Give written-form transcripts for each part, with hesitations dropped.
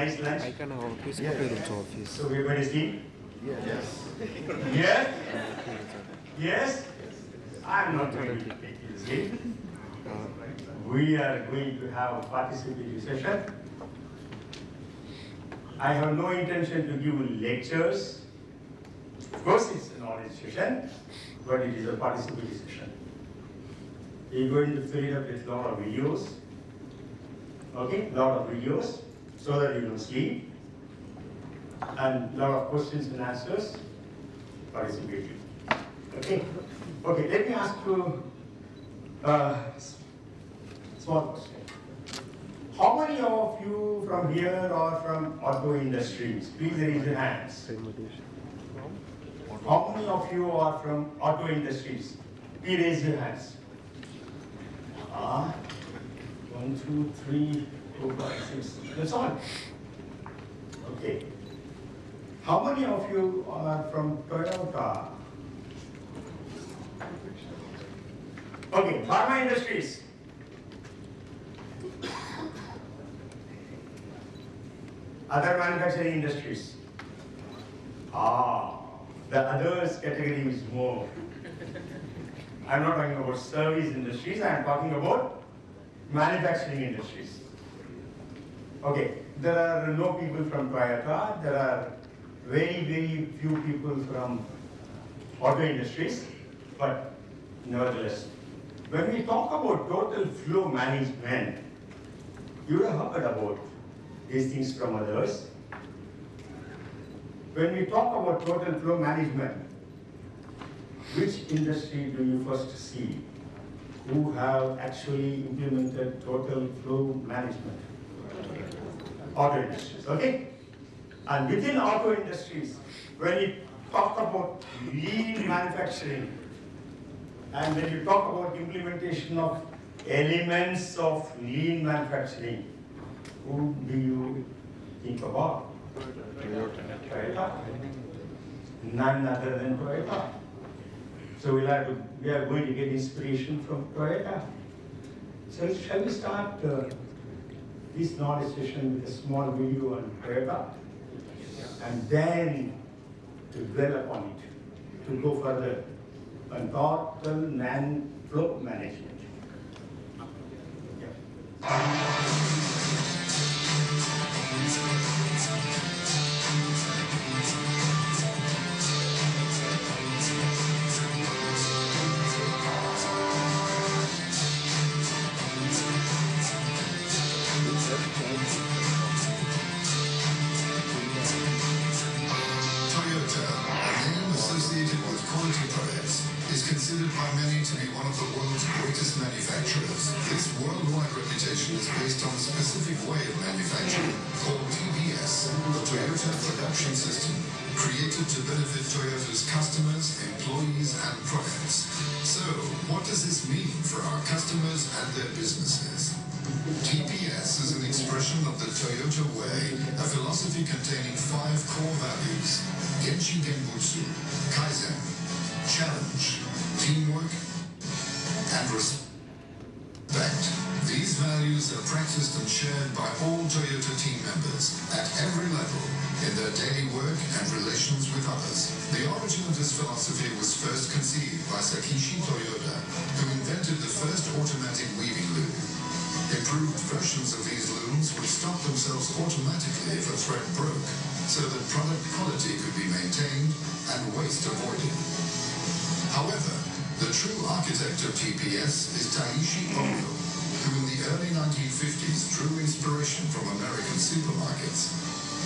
nice lunch? I can office to office. So everybody sleep? Yes. Yes? Yes? I'm not going to take you sleep. We are going to have a participatory session. I have no intention to give lectures. Of course, it's a knowledge session, but it is a participatory session. You're going to fill it up with a lot of videos. Okay, lot of videos, so that you don't sleep. And a lot of questions and answers, participatory. Okay, okay. Let me ask you a small question. How many of you from here are from auto industries? Please raise your hands. How many of you are from auto industries? Please raise your hands. 1, 2, 3, 4, 5, 6. That's all. Okay. How many of you are from Toyota? Okay, pharma industries. Other manufacturing industries. The others category is more. I'm not talking about service industries, I'm talking about manufacturing industries. Okay, there are no people from Toyota, there are very, very few people from auto industries, but nevertheless, when we talk about total flow management, you have heard about these things from others. When we talk about total flow management, which industry do you first see who have actually implemented total flow management? Auto industries, okay? And within auto industries, when you talk about lean manufacturing, and when you talk about implementation of elements of lean manufacturing, who do you think about? Toyota. None other than Toyota. So we are going to get inspiration from Toyota. So shall we start this knowledge session with a small video on Toyota, and then to dwell upon it, to go further on total flow management. Considered by many to be one of the world's greatest manufacturers. This worldwide reputation is based on a specific way of manufacturing called TPS, the Toyota Production System, created to benefit Toyota's customers, employees, and products. So, what does this mean for our customers and their businesses? TPS is an expression of the Toyota Way, a philosophy containing 5 core values: Genshi Genbutsu, Kaizen, challenge, teamwork, and respect. These values are practiced and shared by all Toyota team members at every level in their daily work and relations with others. The origin of this philosophy was first conceived by Sakishi Toyoda, who invented the first automatic weaving loom. Improved versions of these looms would stop themselves automatically if a thread broke, so that product quality could be maintained and waste avoided. However, the true architect of TPS is Taishi Ono, who in the early 1950s drew inspiration from American supermarkets.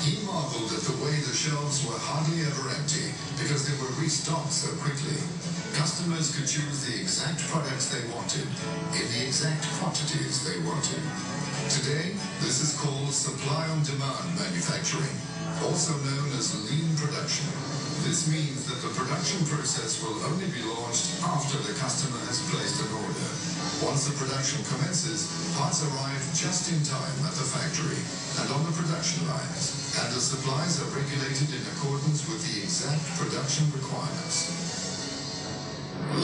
He marveled at the way the shelves were hardly ever empty because they were restocked so quickly. Customers could choose the exact products they wanted in the exact quantities they wanted. Today, this is called supply-on-demand manufacturing, also known as lean production. This means that the production process will only be launched after the customer has placed an order. Once the production commences, parts arrive just in time at the factory and on the production lines, and the supplies are regulated in accordance with the exact production requirements.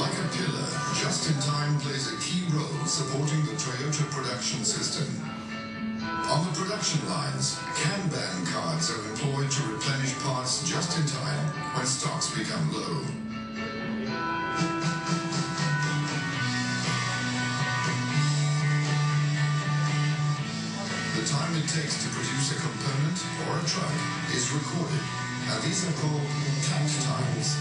Like a pillar, just in time plays a key role supporting the Toyota production system. On the production lines, Kanban cards are employed to replenish parts just in time when stocks become low. The time it takes to produce a component or a truck is recorded, and these are called takt times.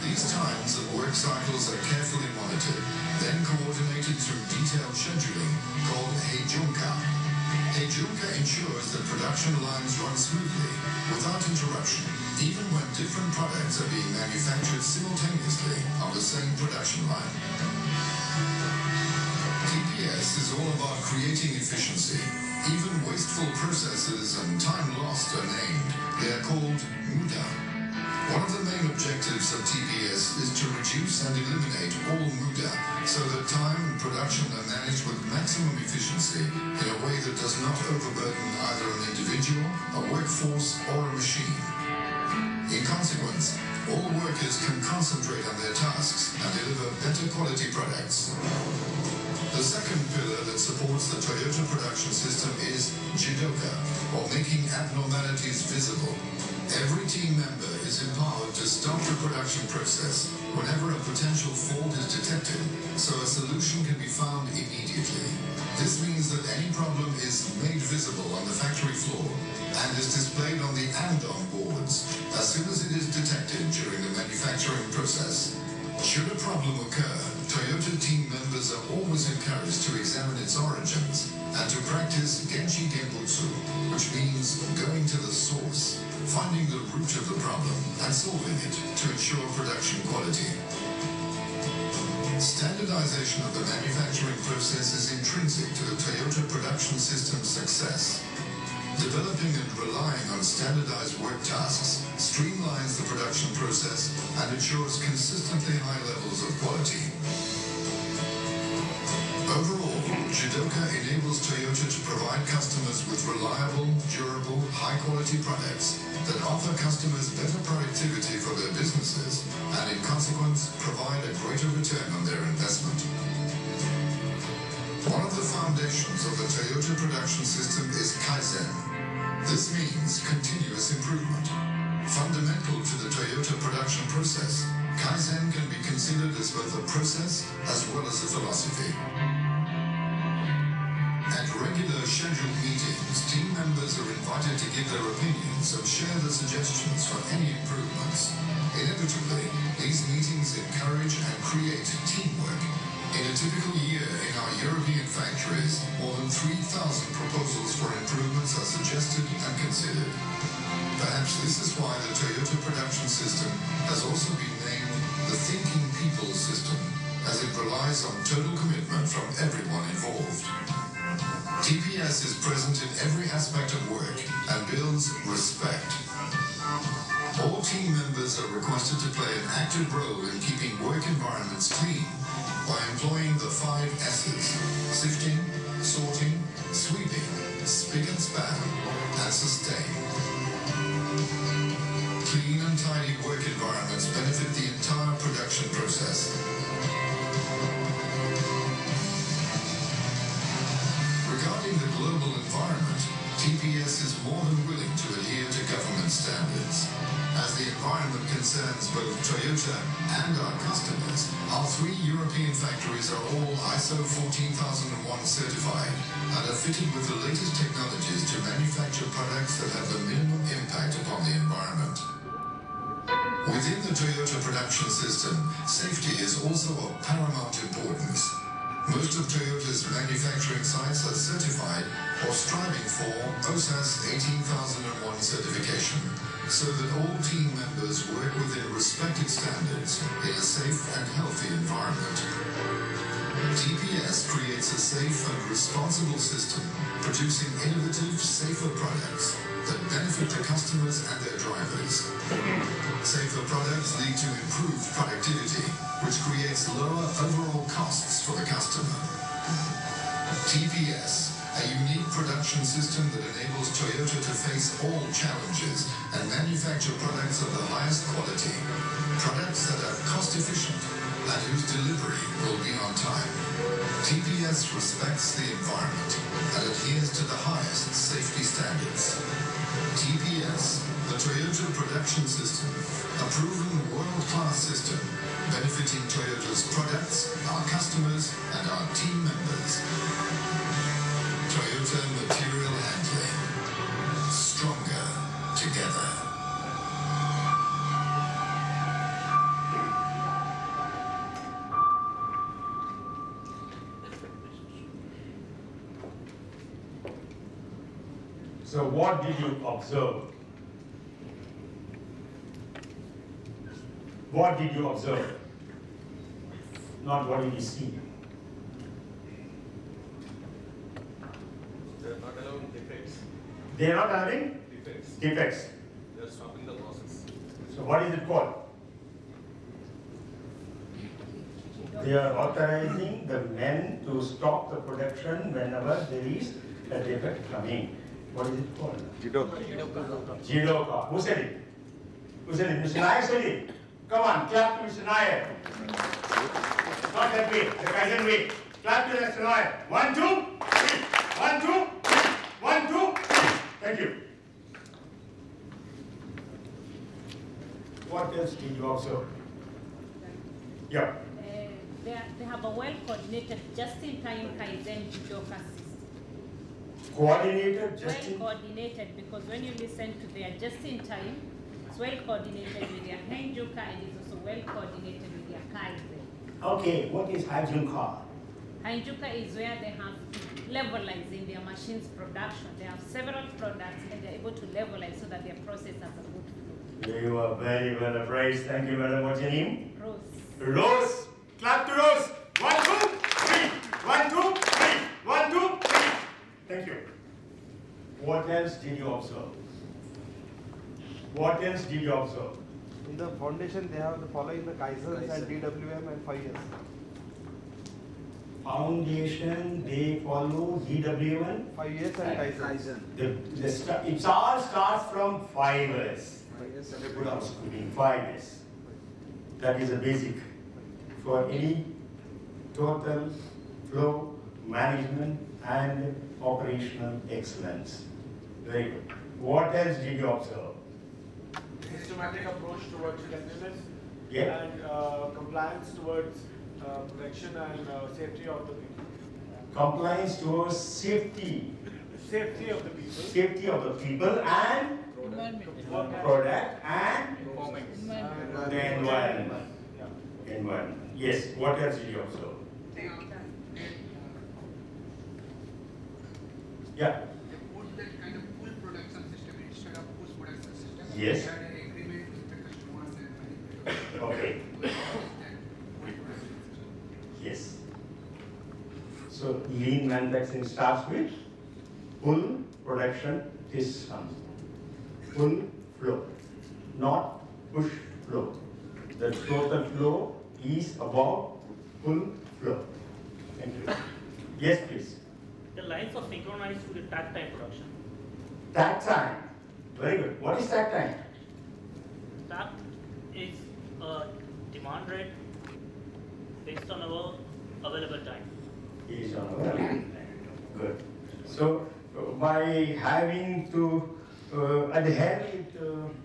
These times and work cycles are carefully monitored, then coordinated through detailed scheduling called Heijunka. Heijunka ensures that production lines run smoothly, without interruption, even when different products are being manufactured simultaneously on the same production line. TPS is all about creating efficiency. Even wasteful processes and time lost are named. They are called muda. One of the main objectives of TPS is to reduce and eliminate all muda so that time and production are managed with maximum efficiency in a way that does not overburden either an individual, a workforce, or a machine. In consequence, all workers can concentrate on their tasks and deliver better quality products. The second pillar that supports the Toyota production system is Jidoka, or making abnormalities visible. Every team member is empowered to stop the production process whenever a potential fault is detected, so a solution can be found immediately. This means that any problem is made visible on the factory floor and is displayed on the and-on boards as soon as it is detected during the manufacturing process. Should a problem occur, Toyota team members are always encouraged to examine its origins and to practice Genshi Genbutsu, which means going to the source, finding the root of the problem and solving it to ensure production quality. Standardization of the manufacturing process is intrinsic to the Toyota production system's success. Developing and relying on standardized work tasks streamlines the production process and ensures consistently high levels of quality. Overall, Jidoka enables Toyota to provide customers with reliable, durable, high-quality products that offer customers better productivity for their businesses and, in consequence, provide a greater return on their investment. One of the foundations of the Toyota production system is Kaizen. This means continuous improvement. Fundamental to the Toyota production process, Kaizen can be considered as both a process as well as a philosophy. At regular scheduled meetings, team members are invited to give their opinions and share their suggestions for any improvements. Inevitably, these meetings encourage and create teamwork. In a typical year in our European factories, more than 3,000 proposals for improvements are suggested and considered. Perhaps this is why the Toyota production system has also been named the Thinking People System, as it relies on total commitment from everyone involved. TPS is present in every aspect of work and builds respect. All team members are requested to play an active role in keeping work environments clean by employing the 5 S's: sifting, sorting, sweeping, spick and span, and sustain. Clean and tidy work environments benefit the entire production process. Regarding the global environment, TPS is more than willing to adhere to government standards. As the environment concerns both Toyota and our customers, our 3 European factories are all ISO 14001 certified and are fitted with the latest technologies to manufacture products that have the minimum impact upon the environment. Within the Toyota production system, safety is also of paramount importance. Most of Toyota's manufacturing sites are certified or striving for OSAS 18001 certification, so that all team members work within respected standards in a safe and healthy environment. TPS creates a safe and responsible system, producing innovative, safer products that benefit the customers and their drivers. Safer products lead to improved productivity, which creates lower overall costs for the customer. TPS, a unique production system that enables Toyota to face all challenges and manufacture products of the highest quality, products that are cost-efficient, and whose delivery will be on time. TPS respects the environment and adheres to the highest safety standards. TPS, the Toyota Production System, a proven world-class system benefiting Toyota's products, our customers, and our team members. Toyota Material Handling. Stronger together. So what did you observe? What did you observe? Not what did you see? They are not allowing defects. They are not having Defects. defects. They are stopping the process. So what is it called? They are authorizing the men to stop the production whenever there is a defect coming. What is it called? Jidoka. Who said it? Who said it? Mr. Nayak said it. Come on, clap to Mr. Nayak. Not that way, the Kaizen way. Clap to Mr. Nayak. 1, 2, 3. 1, 2, 3. 1, 2, 3. Thank you. What else did you observe? Yeah. They have a well-coordinated, just-in-time Kaizen Jidoka system. Coordinated, just in. Well-coordinated, because when you listen to their just-in-time, it's well-coordinated with their Henjuka and it's also well-coordinated with their Kaizen. Okay, what is Hajunka? Henjuka is where they have to levelize in their machine's production. They have several products and they're able to levelize so that their process has a good flow. You are very well appraised. Thank you, madam. What's your name? Rose. Rose. Clap to Rose. 1, 2, 3. 1, 2, 3. 1, 2, 3. Thank you. What else did you observe? What else did you observe? In the foundation, they have the following the Kaizen and DWM and 5 years. Foundation, they follow DWM. 5 years and Kaizen. It all starts from 5 years. Good housekeeping, 5 years. That is a basic for any total flow management and operational excellence. Very good. What else did you observe? Systematic approach towards cleanliness Yeah. and compliance towards protection and safety of the people. Compliance towards safety. Safety of the people. Safety of the people and product and the environment. Yeah. Environment. Yes. What else did you observe? Yeah. They put that kind of pull production system instead of push production system. Yes. They had an agreement with the customers and manufacturers. Okay. To use that pull production system. Yes. So lean manufacturing starts with pull production system. Pull flow, not push flow. The total flow is about pull flow. Thank you. Yes, please. The lines are synchronized to the takt time production. Takt time. Very good. What is takt time? Takt is a demand rate based on our available time. Is on our good. So by having to adhere with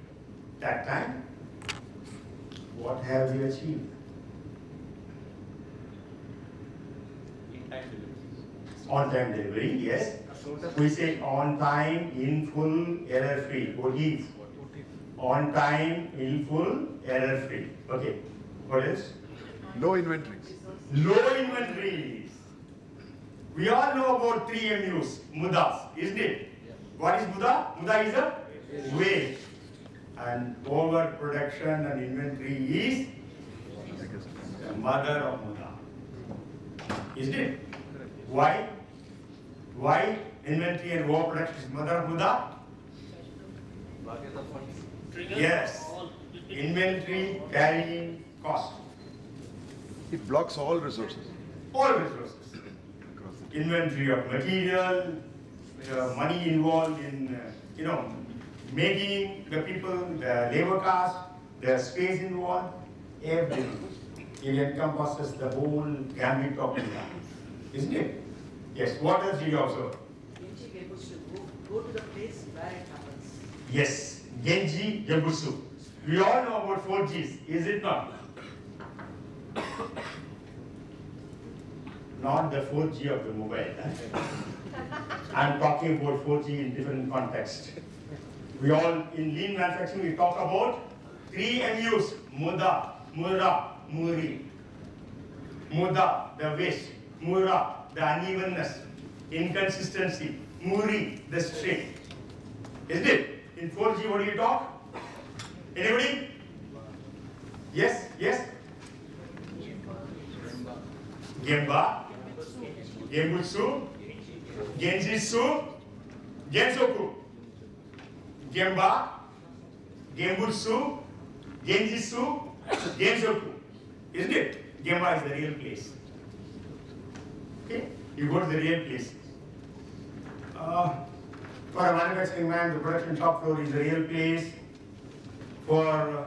that time, what have you achieved? In time delivery. On time delivery, yes. We say on time, in full, error free. OTIF. On time, in full, error free. Okay. What else? Low inventories. Low inventories. We all know about 3 MUs, mudas, isn't it? What is muda? Muda is a waste. And overproduction and inventory is the mother of muda. Isn't it? Why? Why inventory and overproduction is mother of muda? Blockage of funds. Triggers Yes. all- Inventory carrying cost. It blocks all resources. All resources. Across the Inventory of material, money involved in, making the people, the labor cost, the space involved, everything. It encompasses the whole gambit of India, isn't it? Yes. What else did you observe? Genji Gebutsu, go to the place where it happens. Yes, Genji Gebutsu. We all know about 4Gs, is it not? Not the 4G of the mobile. I'm talking about 4G in different context. We all, in lean manufacturing, we talk about 3 MUs, Muda, Mura, Muri. Muda, the waste. Mura, the unevenness, inconsistency. Muri, the straight. Isn't it? In 4G, what do you talk? Anybody? Yes, yes? Gemba, Gembutsu, Genjitsu, Gensoku. Gemba, Gembutsu, Genjitsu, Gensoku. Isn't it? Gemba is the real place. Okay? You go to the real place. For a manufacturing man, the production shop floor is the real place. For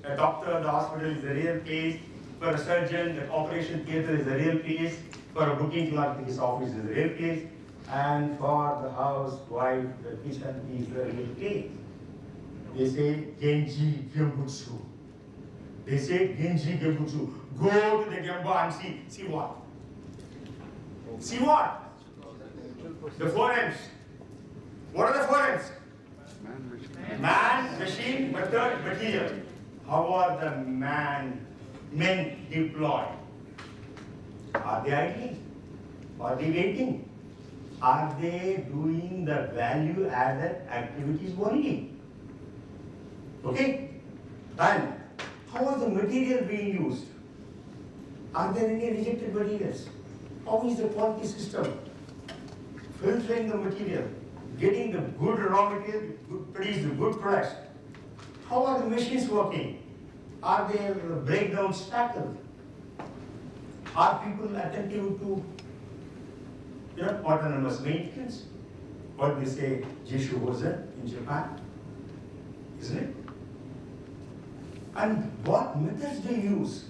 a doctor, the hospital is the real place. For a surgeon, the operation theatre is the real place. For a booking clerk, his office is the real place. And for the housewife, the kitchen is the real place. They say Genji Gembutsu. They say Genji Gembutsu. Go to the Gemba and see. See what? See what? The 4 M's. What are the 4 M's? Man, machine, method, material. How are the men deployed? Are they idling? Are they waiting? Are they doing the value added activities only? Okay? And how is the material being used? Are there any rejected materials? How is the quality system filtering the material, getting the good raw material, produce the good products? How are the machines working? Are there breakdowns tackled? Are people attentive to autonomous maintenance? What they say, Jishu Hosen in Japan, isn't it? And what methods do you use?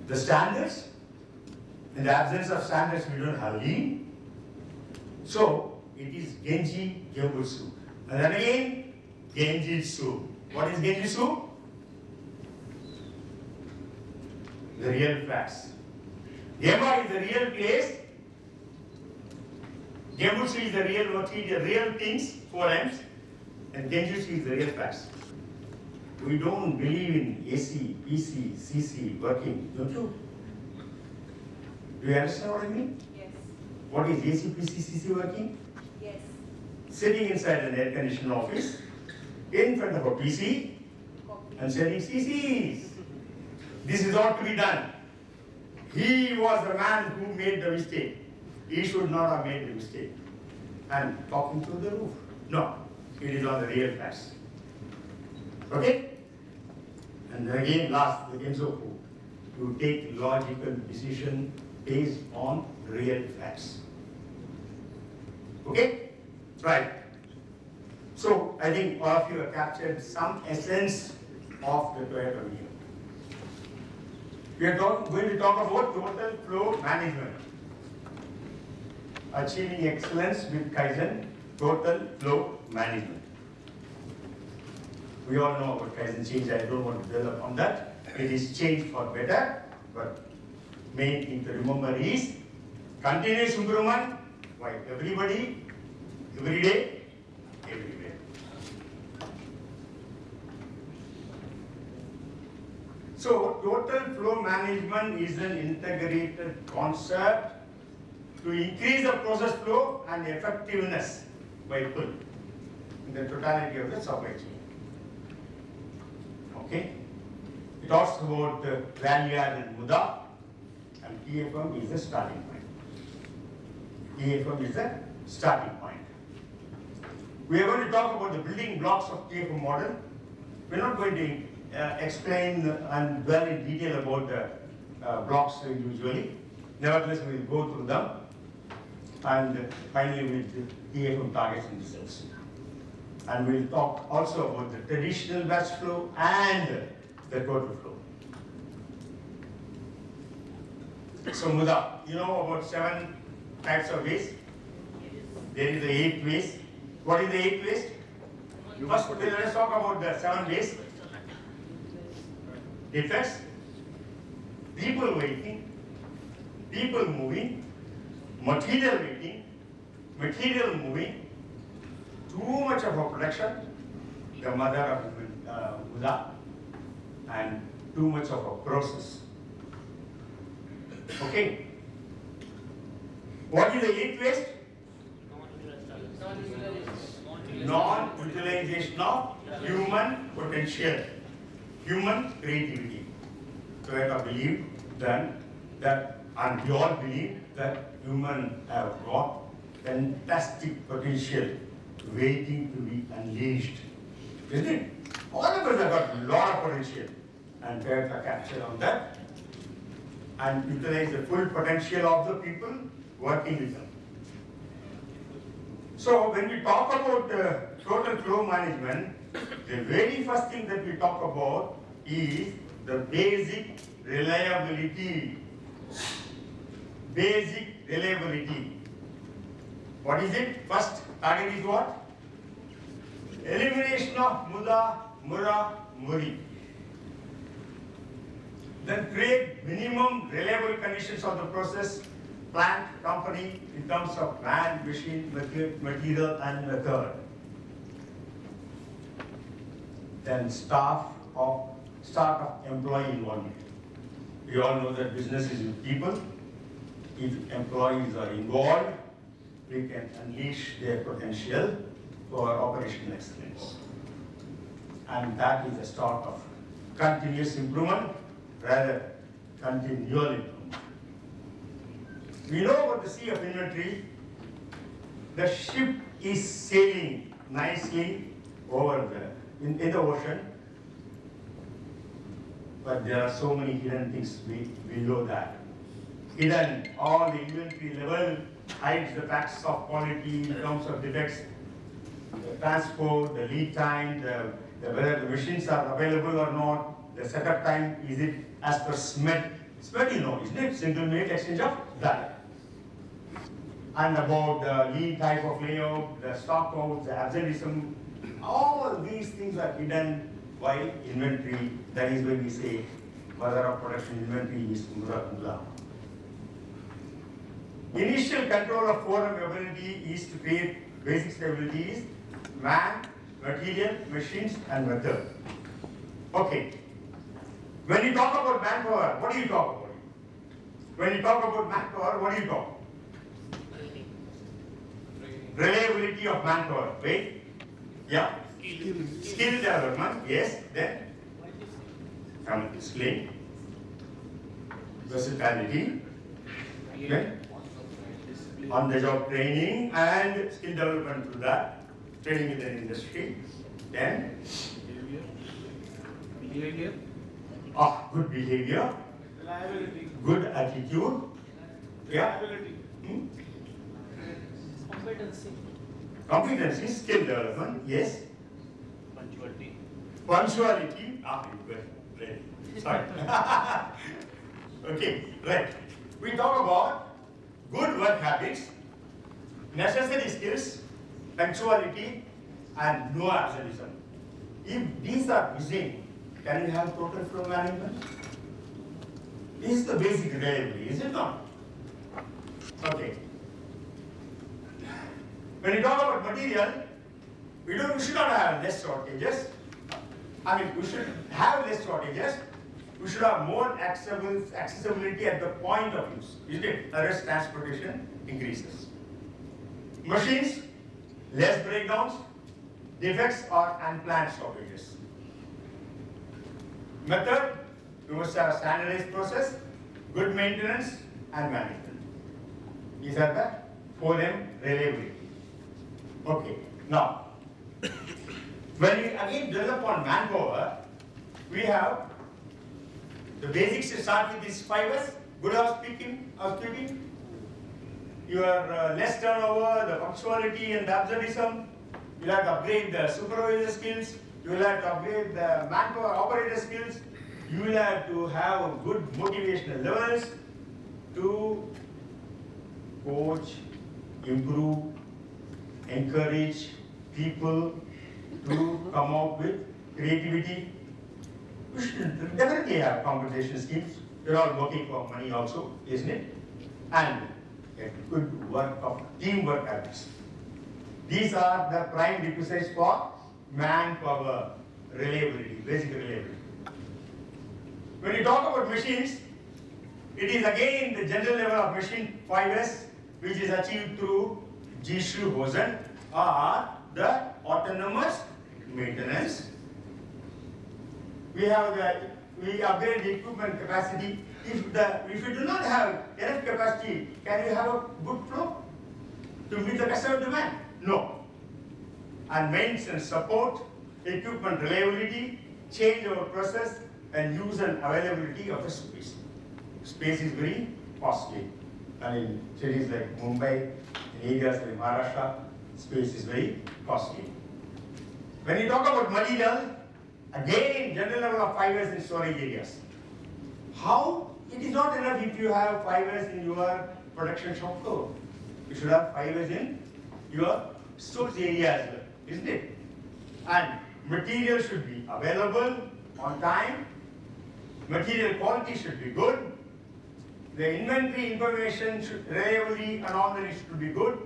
The standards? In the absence of standards, we don't have lean. So it is Genji Gembutsu. And then again, Genjitsu. What is Genjitsu? The real facts. Gemba is the real place. Gembutsu is the real material, real things, 4 M's. And Genjitsu is the real facts. We don't believe in AC, PC, CC working, don't you? Do you understand what I mean? Yes. What is AC, PC, CC working? Yes. Sitting inside an air-conditioned office, in front of a PC, and sending CCs. This is all to be done. He was the man who made the mistake. He should not have made the mistake. And talking through the roof. No, it is on the real facts. Okay? And again, last, the Gensoku. You take logical decision based on real facts. Okay? Right. So, I think all of you have captured some essence of the Toyota Neo. We are going to talk about total flow management. Achieving excellence with Kaizen, total flow management. We all know about Kaizen change. I don't want to dwell upon that. It is change for better, but main thing to remember is continuous improvement by everybody, every day, everywhere. So, total flow management is an integrated concept to increase the process flow and effectiveness by pull in the totality of the supply chain. Okay? It talks about the value add and muda, and TFM is the starting point. TFM is the starting point. We are going to talk about the building blocks of TFM model. We are not going to explain and dwell in detail about the blocks usually. Nevertheless, we will go through them. And finally, with the TFM targets and results. And we'll talk also about the traditional batch flow and the total flow. So Muda, you know about 7 types of waste? There is the 8 waste. What is the 8 waste? First, let us talk about the 7 waste. Defects, people waiting, people moving, material waiting, material moving, too much of a production, the mother of Muda, and too much of a process. Okay. What is the 8th waste? Non-utilization of human potential, human creativity. So I have believed then that, and we all believe that humans have got fantastic potential waiting to be unleashed. Isn't it? All of us have got a lot of potential, and we have to capture on that and utilize the full potential of the people working with them. So when we talk about total flow management, the very first thing that we talk about is the basic reliability. Basic reliability. What is it? First target is what? Elimination of Muda, Mura, Muri. Then create minimum reliable conditions of the process, plant, company in terms of man, machine, material and method. Then start of employee involvement. We all know that business is with people. If employees are involved, we can unleash their potential for operational excellence. And that is the start of continuous improvement, rather continual improvement. We know about the sea of inventory. The ship is sailing nicely over in the ocean, but there are so many hidden things below that. Hidden, all the inventory level hides the facts of quality in terms of defects, the transport, the lead time, whether the machines are available or not, the setup time, is it as per SMED? SMED, you know, isn't it? Single minute exchange of data. And about the lead type of layout, the stock out, the absenteeism, all these things are hidden by inventory. That is why we say mother of production inventory is Mula. Initial control of forum ability is to create basic stabilities, man, material, machines, and method. Okay. When you talk about manpower, what do you talk about? When you talk about manpower, what do you talk? Reliability of manpower, right? Yeah. Skill development, yes. Then skill, versatility, then on-the-job training and skill development through that, training in the industry. Then Behavior. Good behavior, Reliability. good attitude, yeah. Reliability. Competency, skill development, yes. Punctuality. Punctuality, right. Sorry. Okay, right. We talk about good work habits, necessary skills, punctuality, and no absenteeism. If these are missing, can you have total flow management? This is the basic reliability, is it not? Okay. When you talk about material, we should not have less shortages. I mean, we should have less shortages. We should have more accessibility at the point of use, isn't it? Otherwise, transportation increases. Machines, less breakdowns, defects or unplanned stoppages. Method, we must have a standardized process, good maintenance and management. These are the 4M reliability. Okay, now, when we again develop on manpower, we have the basics to start with these 5S, good housekeeping, your less turnover, the punctuality and the absenteeism. You have to upgrade the supervisor skills, you will have to upgrade the manpower operator skills, you will have to have good motivational levels to coach, improve, encourage people to come up with creativity. We should definitely have compensation schemes. We're all working for money also, isn't it? And a good work of teamwork habits. These are the prime requisites for manpower reliability, basic reliability. When you talk about machines, it is again the general level of machine 5S, which is achieved through Hosen, or the autonomous maintenance. We upgrade the equipment capacity. If you do not have enough capacity, can you have a good flow to meet the customer demand? No. And maintenance support, equipment reliability, change over process, and use and availability of the space. Space is very costly. And in cities like Mumbai, in areas like Maharashtra, space is very costly. When you talk about material, again, general level of fibers in storage areas. How? It is not enough if you have fibers in your production shop floor. You should have fibers in your storage area as well, isn't it? And material should be available on time. Material quality should be good. The inventory information should reliably and normally should be good.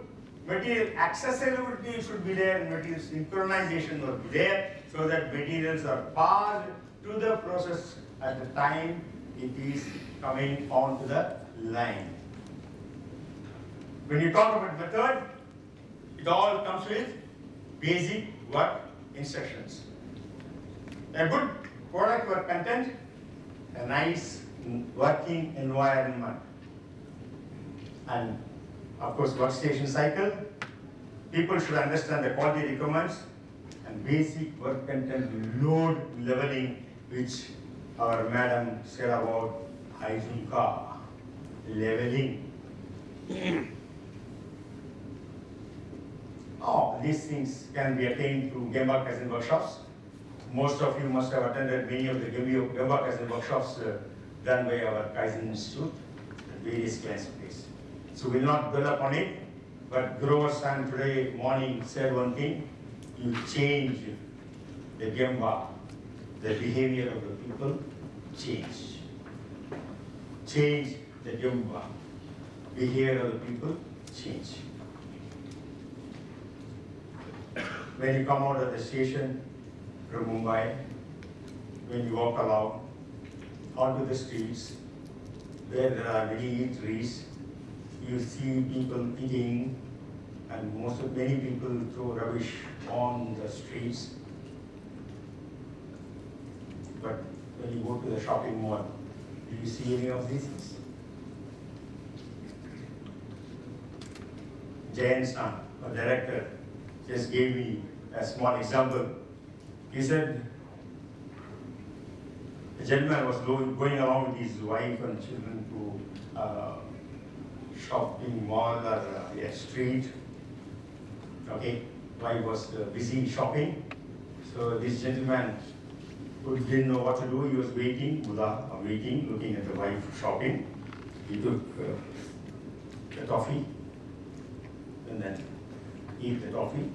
Material accessibility should be there, and material synchronization will be there, so that materials are passed to the process at the time it is coming onto the line. When you talk about method, it all comes with basic work instructions. A good product work content, a nice working environment, and of course workstation cycle. People should understand the quality requirements and basic work content load leveling, which our madam said about Haizuka leveling. These things can be attained through Gemba Kaizen workshops. Most of you must have attended many of the Gemba Kaizen workshops done by our Kaizen Institute at various clients' place. So we'll not dwell upon it, but Grover-san today morning said one thing: you change the Gemba, the behavior of the people, change. Change the Gemba, behavior of the people, change. When you come out of the station from Mumbai, when you walk along onto the streets where there are many trees, you see people eating, and many people throw rubbish on the streets. But when you go to the shopping mall, do you see any of these things? Jayan-san, a director, just gave me a small example. He said, a gentleman was going along with his wife and children to shopping mall or a street. Okay, wife was busy shopping. So this gentleman who didn't know what to do, he was waiting, looking at the wife shopping. He took the toffee and then ate the toffee,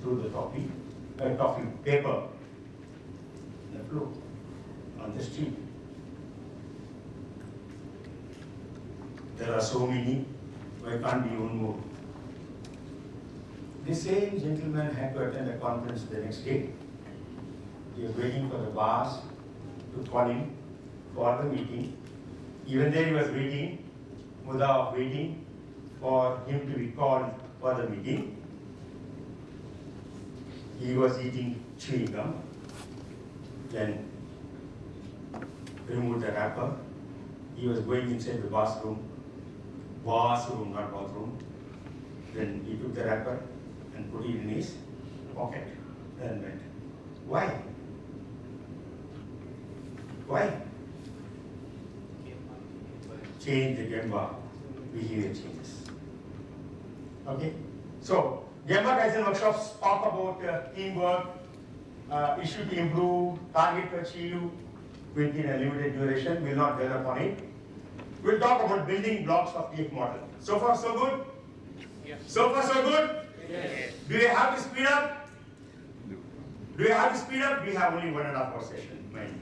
threw the toffee paper on the floor, on the street. There are so many, why can't be one more? The same gentleman had to attend a conference the next day. He was waiting for the boss to call him for the meeting. Even there he was waiting, waiting for him to be called for the meeting. He was eating chewing gum, then removed the wrapper. He was going inside the bathroom, not bathroom. Then he took the wrapper and put it in his pocket, then went. Why? Why? Change the Gemba, behavior changes. Okay? So, Gemba Kaizen workshops talk about teamwork, issue to improve, target to achieve within a limited duration. We'll not dwell upon it. We'll talk about building blocks of the model. So far, so good? Yes. So far, so good? Yes. Do you have to speed up? Do you have to speed up? We have only 1.5 hour session, mind.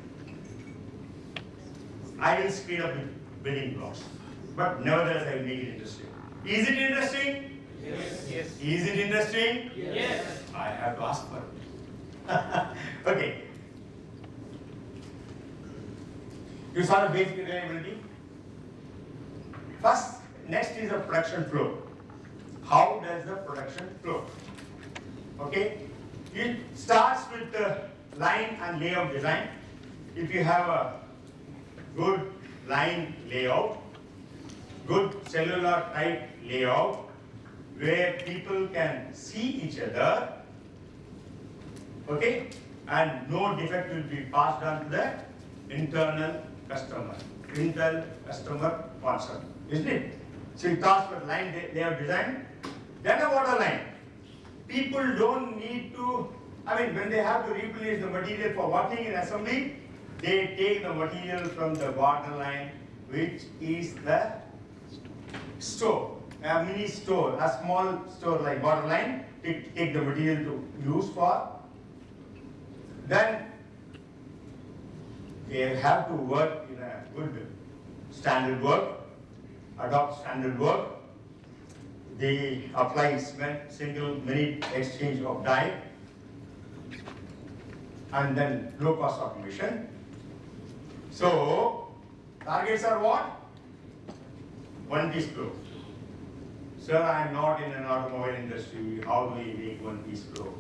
I will speed up with building blocks. But nevertheless, I will make it interesting. Is it interesting? Yes. Yes. Is it interesting? Yes. I have to ask for it. Okay. You saw the basic reliability? First, next is the production flow. How does the production flow? Okay? It starts with the line and layout design. If you have a good line layout, good cellular type layout, where people can see each other, okay, and no defect will be passed on to the internal customer concept, isn't it? So it starts with line layout design, then a water line. People don't need to, when they have to replenish the material for working in assembly, they take the material from the water line, which is the store, a mini store, a small store like water line, take the material to use for. Then they have to work in a good standard work, adopt standard work. They apply single minute exchange of die, and then low cost automation. So targets are what? One piece flow. Sir, I am not in an automobile industry. How do we make one piece flow?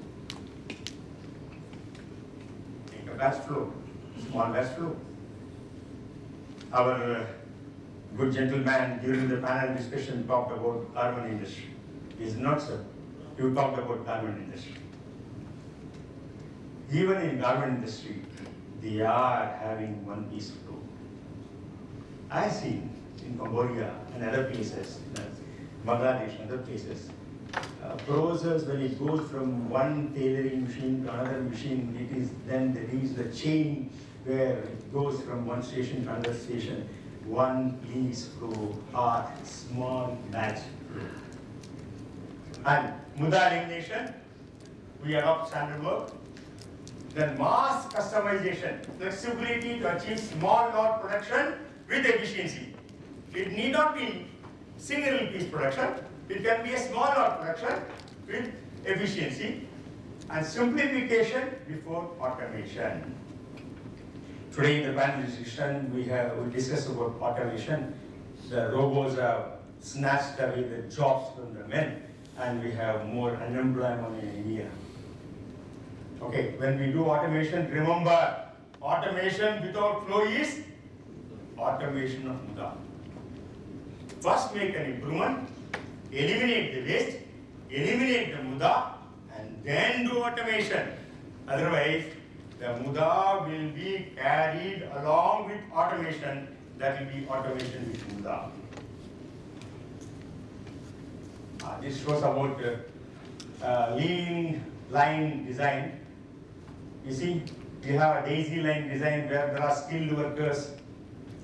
Make a batch flow, small batch flow. Our good gentleman during the panel discussion talked about garment industry. Is not, sir? You talked about garment industry. Even in garment industry, they are having one piece flow. I've seen in Cambodia and other places, Bangladesh and other places, process when it goes from one tailoring machine to another machine, then there is the chain where it goes from one station to another station, one piece flow or small batch flow. And Muda elimination, we adopt standard work. Then mass customization, flexibility to achieve small lot production with efficiency. It need not be single piece production, it can be a small lot production with efficiency. And simplification before automation. Today in the panel discussion, we discussed about automation. The robots have snatched away the jobs from the men, and we have more unemployment in India. Okay, when we do automation, remember, automation without flow is automation of muda. First make an improvement, eliminate the waste, eliminate the muda, and then do automation. Otherwise, the muda will be carried along with automation. That will be automation with muda. This shows about lean line design. You see, we have a daisy line design where there are skilled workers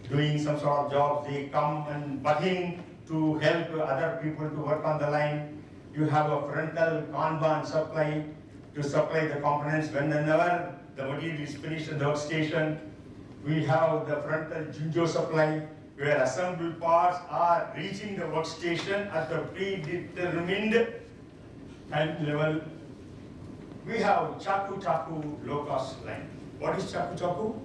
doing some sort of jobs. They come and butt in to help other people to work on the line. You have a frontal Kanban supply to supply the components whenever the material is finished in the workstation. We have the frontal Jinjo supply where assembled parts are reaching the workstation at the predetermined time level. We have Chaku low cost line. What is Chaku?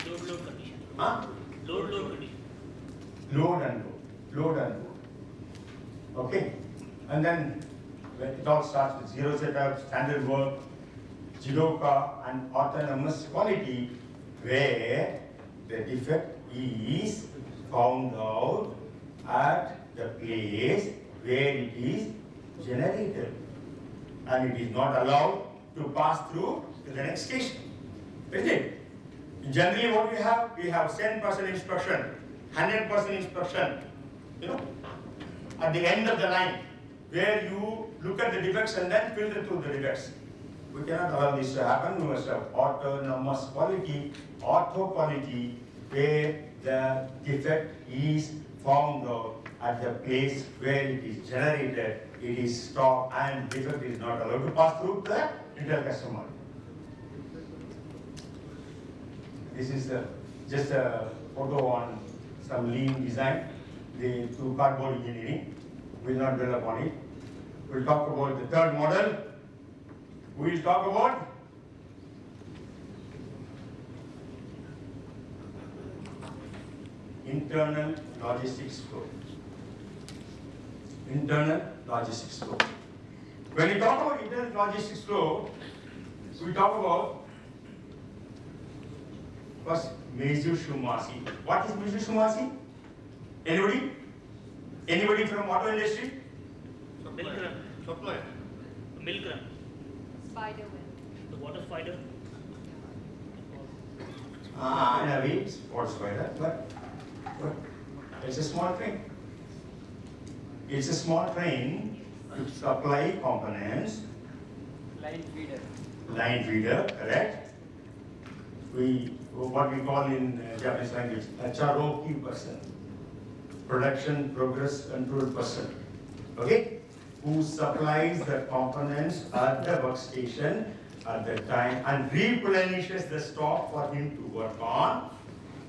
Load condition. Huh? Load condition. Load and load. Okay. And then when it all starts with zero setup, standard work, Jidoka and autonomous quality, where the defect is found out at the place where it is generated. And it is not allowed to pass through to the next station. Isn't it? Generally what we have 10% inspection, 100% inspection, at the end of the line, where you look at the defects and then filter through the defects. We cannot allow this to happen. We must have autonomous quality, auto quality, where the defect is found out at the place where it is generated, it is stopped and defect is not allowed to pass through the Intel customer. This is just a photo on some lean design, through cardboard engineering. We'll not dwell upon it. We'll talk about the third model. We'll talk about internal logistics flow. Internal logistics flow. When we talk about internal logistics flow, we talk about first Mizushimasi. What is Mizushimasi? Anybody? Anybody from auto industry? Milk run. Supply. Milk run. Spider web. The water spider. In a way, it's sport spider, but it's a small train. It's a small train to supply components. Line feeder. Line feeder, correct? What we call in Japanese language, a charoki person. Production progress control person. Okay? Who supplies the components at the workstation at the time and replenishes the stock for him to work on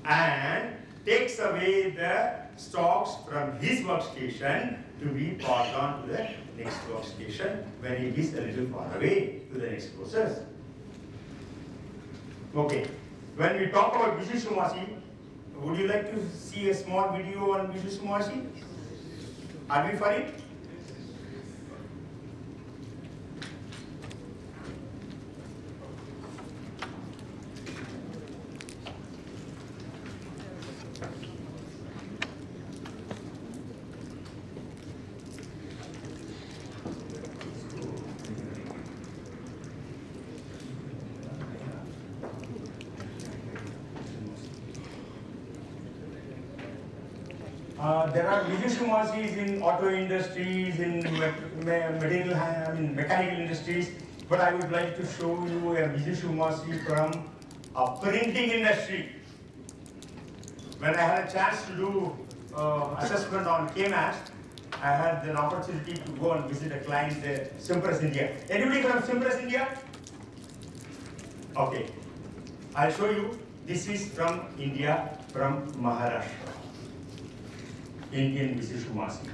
and takes away the stocks from his workstation to be passed on to the next workstation when it is a little far away to the next process. Okay, when we talk about Mizushimasi, would you like to see a small video on Mizushimasi? Are we for it? There are Mizushimashis in auto industries, in mechanical industries, but I would like to show you a Mizushimashi from a printing industry. When I had a chance to do assessment on KMAS, I had an opportunity to go and visit a client, Simpress India. Anybody from Simpress India? Okay, I'll show you. This is from India, from Maharashtra. Indian Mizushimasi.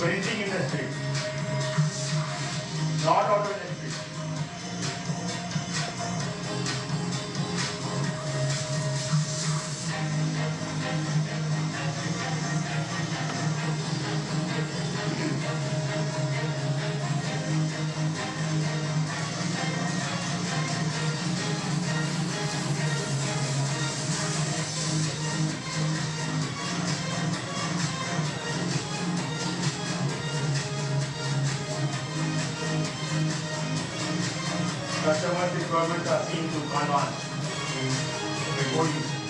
Printing industry. Customer requirements are seen to Kanban. Recording.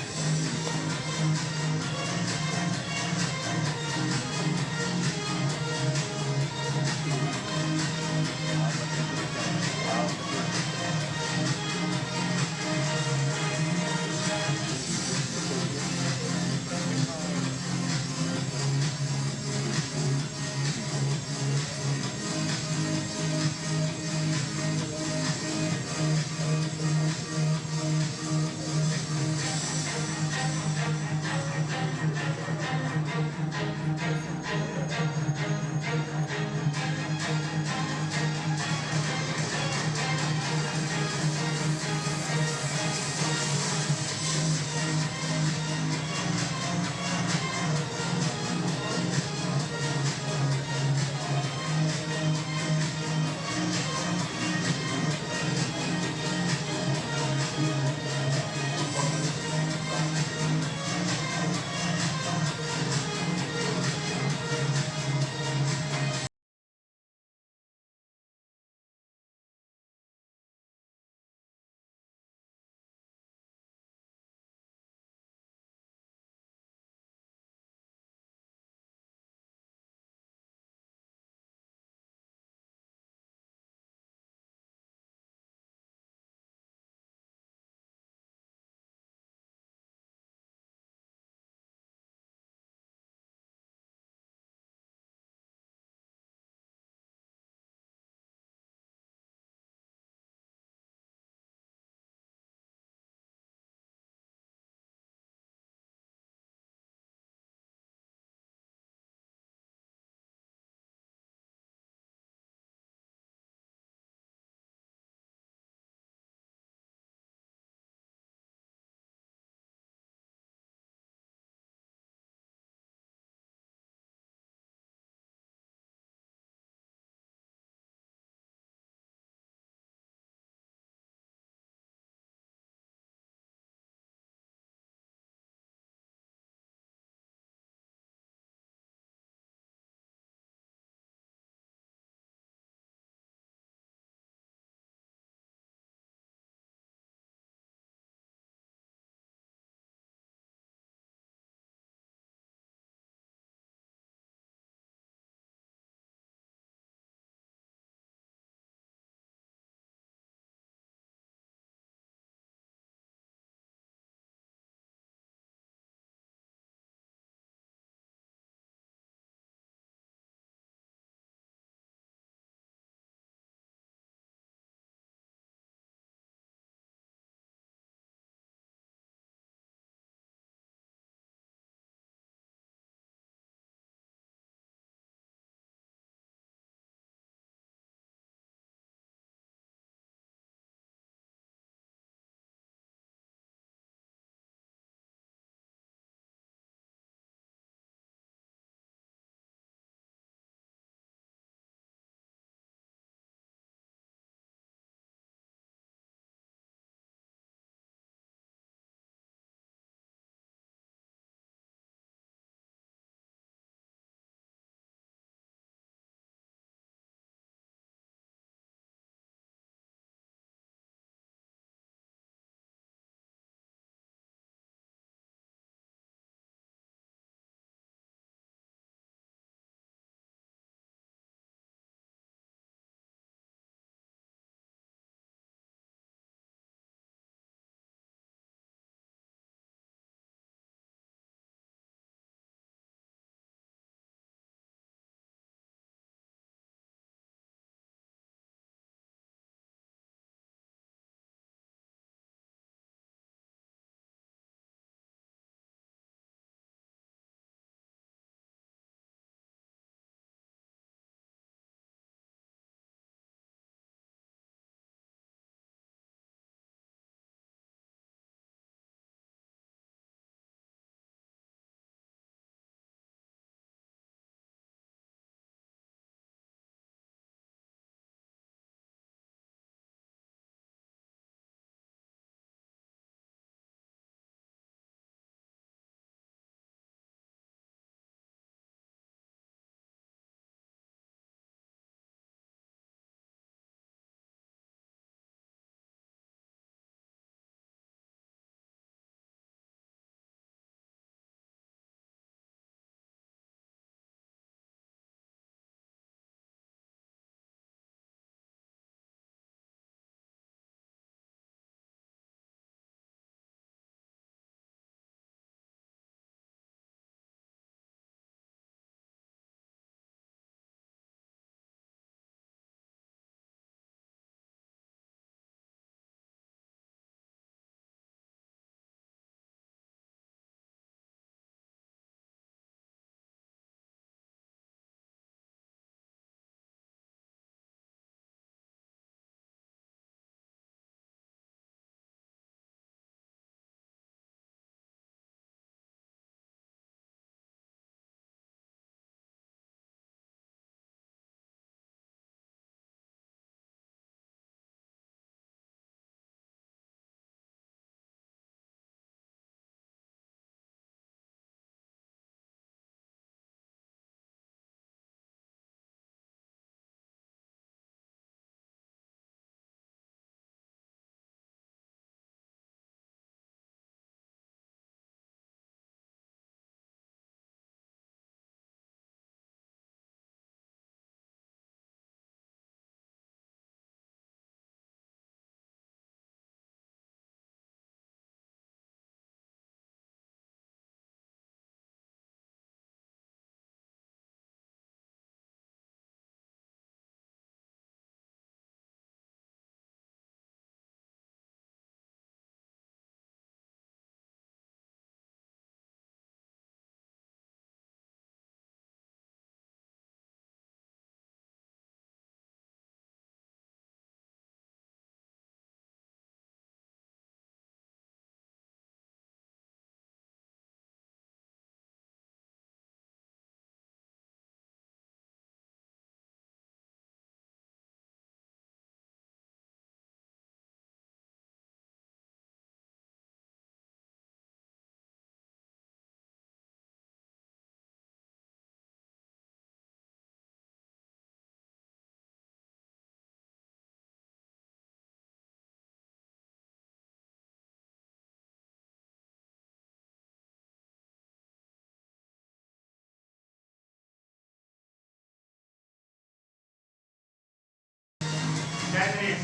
imagine it,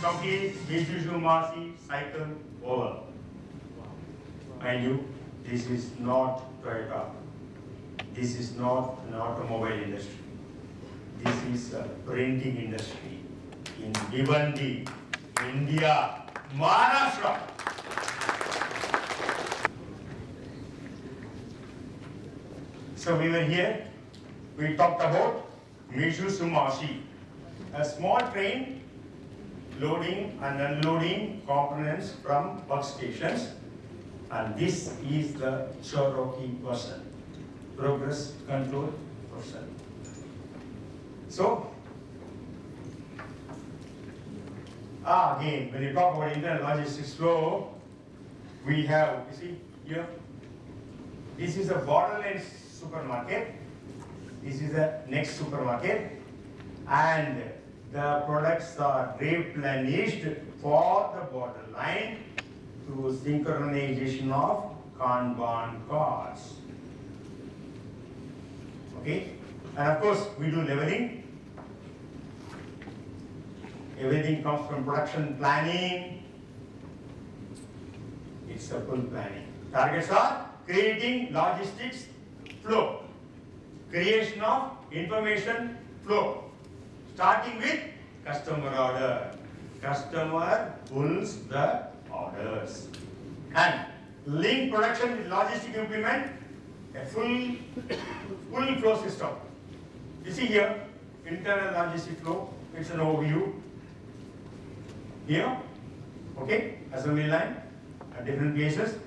complete Mitsubishi cycle over. Mind you, this is not Toyota. This is not an automobile industry. This is a printing industry in Bhiwandi, India, Maharashtra. So we were here, we talked about Mitsubishi, a small train loading and unloading components from workstations, and this is the Cherokee version, progress control version. So, again, when you talk about internal logistics flow, we have, you see here, this is a borderline supermarket, this is the next supermarket, and the products are replenished for the borderline through synchronization of Kanban cards. Okay, and of course we do leveling. Everything comes from production planning. It's a full planning. Targets are creating logistics flow, creation of information flow, starting with customer order. Customer pulls the orders. And link production with logistic implement a full flow system. You see here, internal logistic flow, it's an overview. Here, okay, assembly line at different places.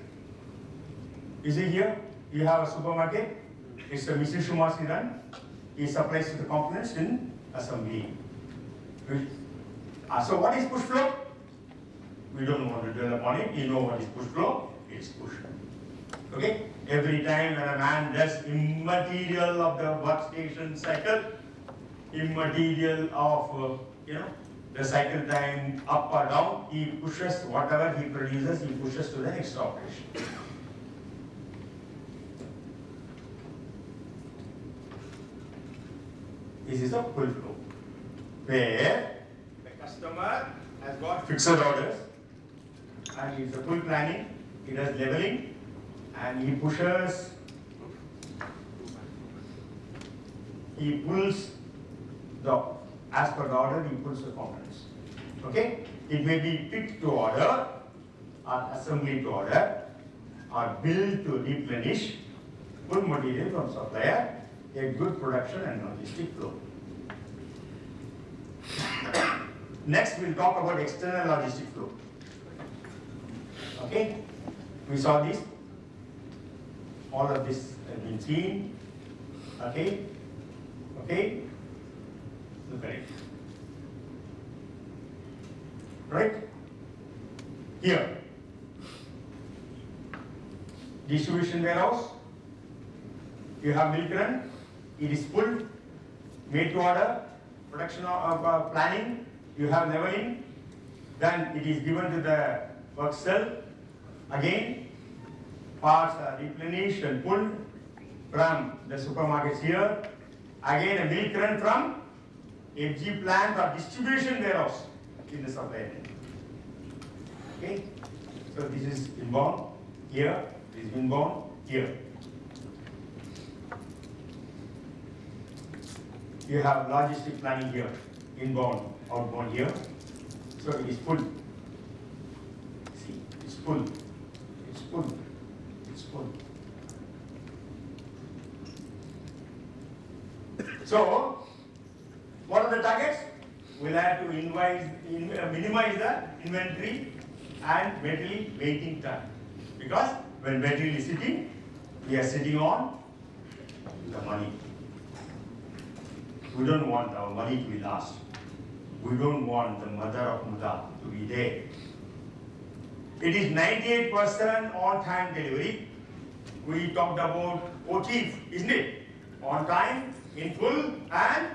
You see here, you have a supermarket, it's a Mitsubishi run, it supplies to the components in assembly. So what is push flow? We don't want to dwell upon it, you know what is push flow, it's push. Okay, every time when a man does immaterial of the workstation cycle, immaterial of, the cycle time up or down, he pushes whatever he produces, he pushes to the next operation. This is a pull flow, where the customer has got fixed orders, and it's a full planning, he does leveling, and he pushes, he pulls as per the order, he pulls the components. Okay? It may be picked to order, or assembly to order, or build to replenish, pull material from supplier, a good production and logistic flow. Next, we'll talk about external logistic flow. Okay? We saw this. All of this has been seen. Okay? Okay? Look at it. Right? Here. Distribution warehouse. You have milk run. It is pulled, made to order, production of planning. You have leveling. Then it is given to the work cell. Again, parts are replenished and pulled from the supermarkets here. Again, a milk run from FG plant or distribution warehouse in the supply chain. Okay, so this is inbound here, this is inbound here. You have logistic planning here, inbound, outbound here. So it is full. See, it's full. It's full. It's full. So, what are the targets? We'll have to minimize the inventory and material waiting time. Because when material is sitting, we are sitting on the money. We don't want our money to be lost. We don't want the mother of Muda to be there. It is 98% on-time delivery. We talked about OT, isn't it? On time, in full, and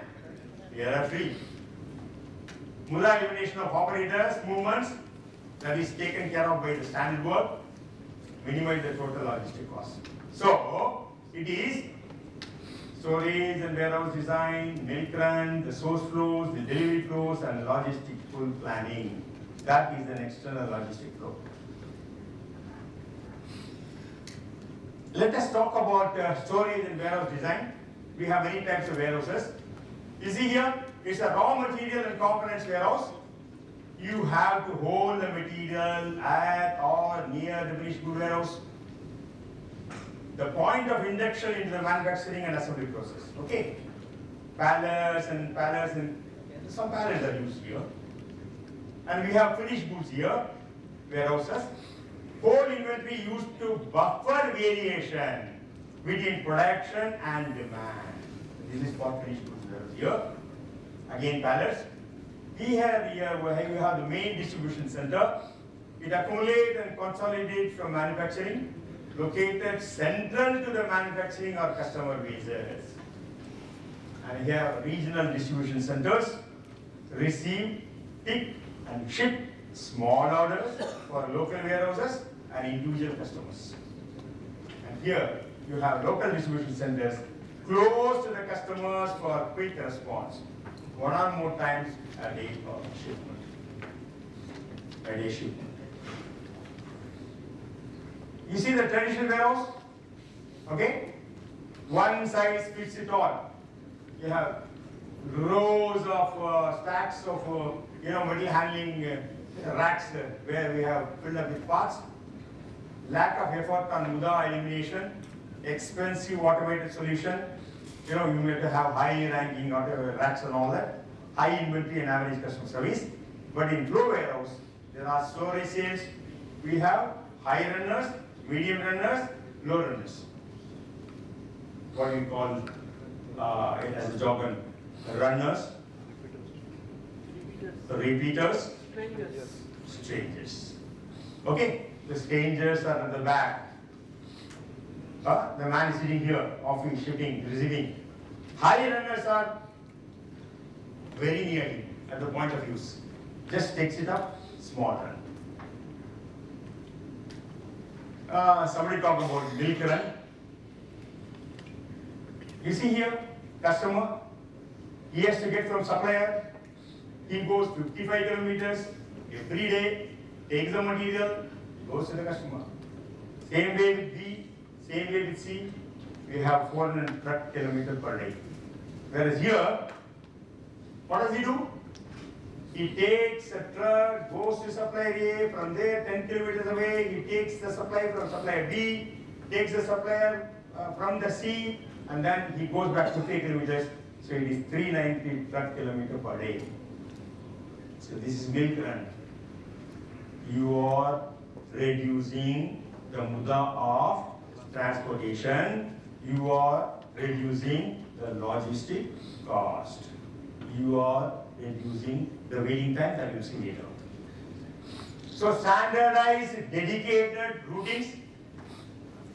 error-free. Muda elimination of operators, movements, that is taken care of by the standard work, minimize the total logistic cost. So, it is storage and warehouse design, milk run, the source flows, the delivery flows, and logistical planning. That is an external logistic flow. Let us talk about storage and warehouse design. We have many types of warehouses. You see here, it's a raw material and components warehouse. You have to hold the material at or near the finished good warehouse. The point of induction into the manufacturing and assembly process. Okay, pallets and some pallets are used here. And we have finished goods here, warehouses. Whole inventory used to buffer variation between production and demand. This is for finished goods warehouse here. Again, pallets. Here you have the main distribution center. It accumulates and consolidates from manufacturing, located central to the manufacturing or customer bases. And here regional distribution centers receive, pick and ship small orders for local warehouses and individual customers. And here you have local distribution centers close to the customers for quick response. One or more times a day for shipment. A day shipment. You see the traditional warehouse? Okay? One size fits it all. You have rows of stacks of material handling racks where we have filled up with parts. Lack of effort on Muda elimination, expensive automated solution. You may have high ranking racks and all that, high inventory and average customer service. But in flow warehouse, there are storage sales. We have high runners, medium runners, low runners. What we call it as a jargon, runners, repeaters, strangers. Okay, the strangers are at the back. The man is sitting here, offering, shipping, receiving. High runners are very near him at the point of use. Just takes it up, small run. Somebody talk about milk run. You see here, customer, he has to get from supplier. He goes 55 kilometers every day, takes the material, goes to the customer. Same way with B, same way with C. We have 400 truck kilometers per day. Whereas here, what does he do? He takes a truck, goes to supplier A, from there 10 kilometers away, he takes the supply from supplier B, takes the supplier from the C, and then he goes back 50 kilometers. So it is 390 truck kilometers per day. So this is milk run. You are reducing the muda of transportation. You are reducing the logistic cost. You are reducing the waiting time that you see later. So standardized, dedicated routines,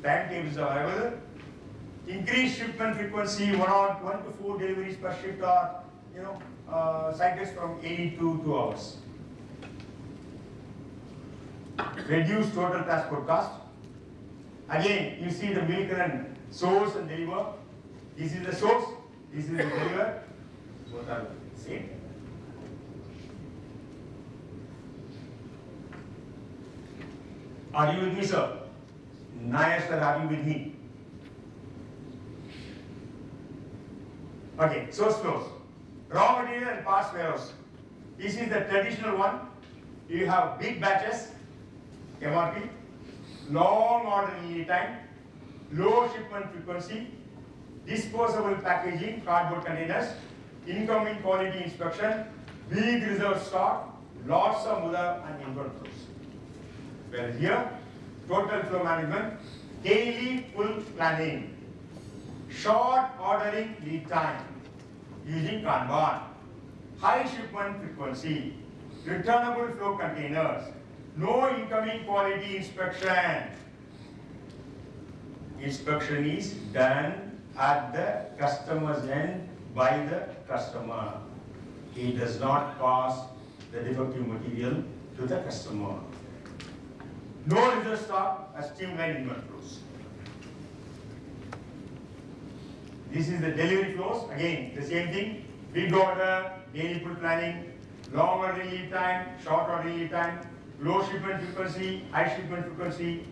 timetables are available. Increase shipment frequency, 1 to 4 deliveries per shift, or cycles from 80 to 2 hours. Reduce total transport cost. Again, you see the milk run, source and deliver. This is the source, this is the deliver. Both are same. Are you with me, sir? Nayak sir, are you with me? Okay, source flows. Raw material and parts warehouse. This is the traditional one. You have big batches, MRP, long order lead time, low shipment frequency, disposable packaging, cardboard containers, incoming quality inspection, big reserve stock, lots of muda and inward flows. Whereas here, total flow management, daily full planning, short ordering lead time, using Kanban, high shipment frequency, returnable flow containers, no incoming quality inspection. Inspection is done at the customer's end by the customer. He does not pass the defective material to the customer. No reserve stock, as streamlined inward flows. This is the delivery flows. Again, the same thing. Big order, daily full planning, long order lead time, short order lead time, low shipment frequency, high shipment frequency,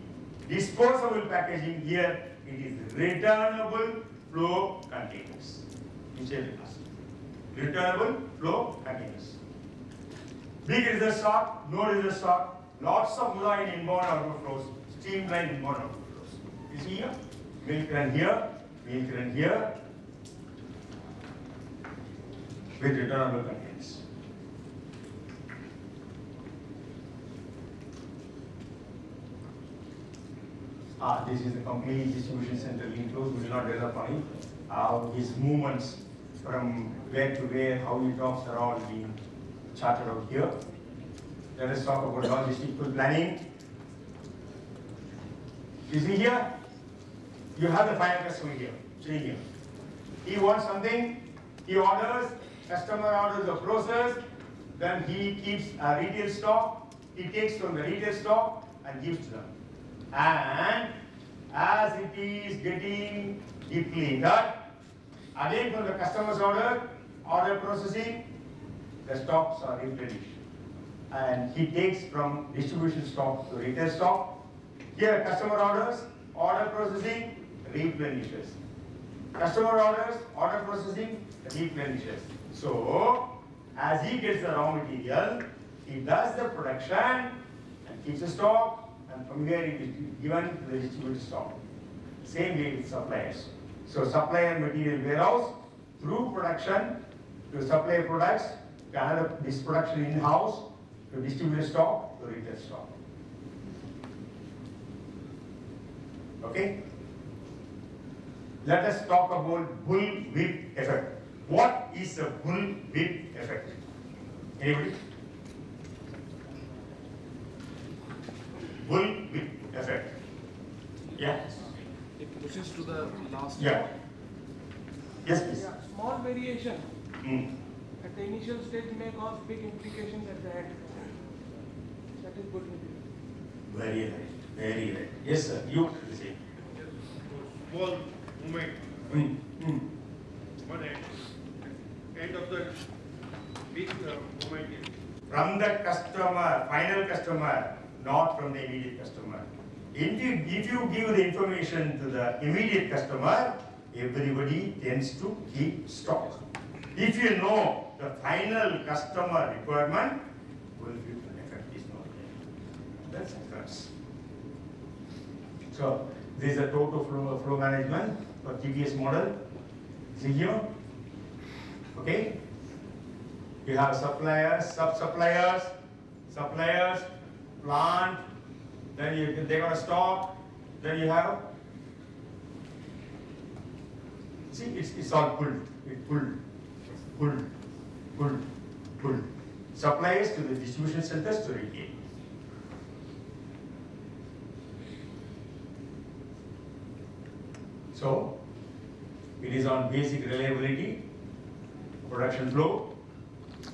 disposable packaging. Here it is returnable flow containers. Returnable flow containers. Big reserve stock, no reserve stock, lots of mula in inbound outbound flows, streamlined inbound outbound flows. You see here? Milk run here, milk run here, with returnable containers. This is the complete distribution center link flows. We will not develop on it. His movements from where to where, how he talks are all being charted out here. Let us talk about logistical planning. You see here? You have the final customer here, sitting here. He wants something, he orders, customer orders the process, then he keeps a retail stock, he takes from the retail stock and gives to them. And as it is getting depleted, again from the customer's order processing, the stocks are replenished. And he takes from distribution stock to retail stock. Here customer orders, order processing, replenishes. Customer orders, order processing, replenishes. So, as he gets the raw material, he does the production and keeps the stock, and from here it is given to the distributed stock. Same way with suppliers. So, supplier material warehouse, through production to supply products, to another this production in-house, to distributed stock, to retail stock. Okay? Let us talk about bullwhip effect. What is a bullwhip effect? Anybody? Bullwhip effect. Yeah? It pushes to the last. Yeah. Yes, please. Yeah, small variation Mm. at the initial stage may cause big implications at the end. That is good. Very right. Very right. Yes, sir. You say. Small movement, but end of the big movement is From the customer, final customer, not from the immediate customer. If you give the information to the immediate customer, everybody tends to keep stock. If you know the final customer requirement, bullwhip effect is not there. That's difference. So this is a total flow management for TPS model. See here? Okay? You have suppliers, sub-suppliers, suppliers, plant, then they got a stock, then you have, see, it's all pulled, pulled. Suppliers to the distribution centers to retail. So, it is on basic reliability, production flow,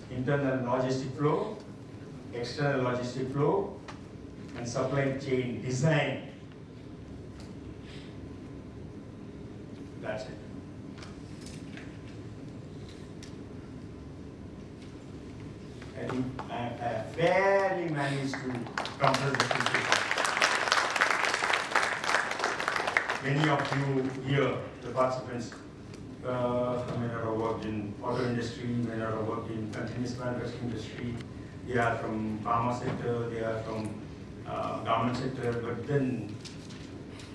internal logistic flow, external logistic flow, and supply chain design. That's it. I think I fairly managed to compress the situation. Many of you here, the participants, may not have worked in auto industry, may not have worked in continuous manufacturing industry. They are from pharma sector, they are from government sector, but then